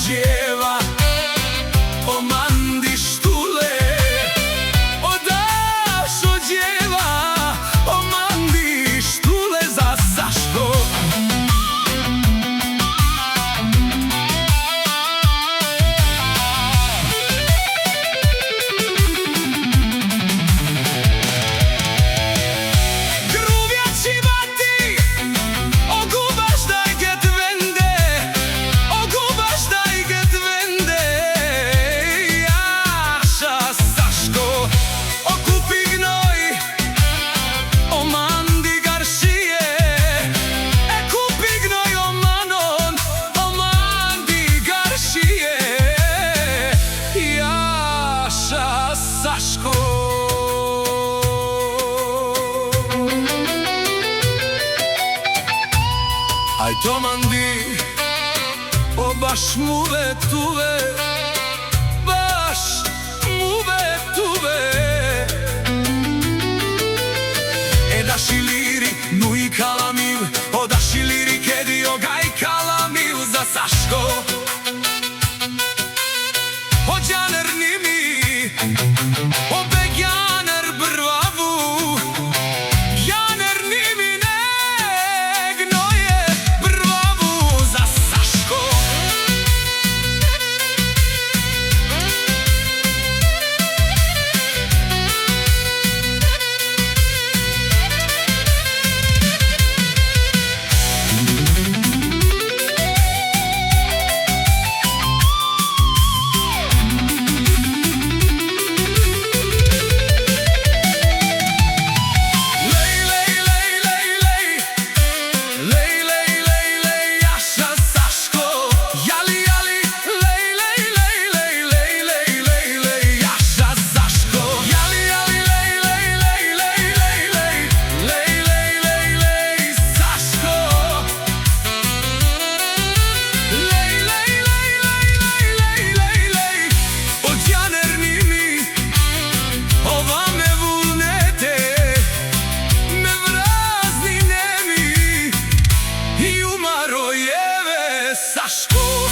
djeva, o mandi štule. Odaš od djeva, o mandi štule za Saško. Saško. Aj to mandi, o baš mu vetuve, baš mu vetuve. E da šiliri, nu i kalamil, o da šiliri kedi o gaj kalamil za Saško. O džaner nimi, o begjaner brvavu, janer nimi ne gnoje brvavu za Saško. Saško.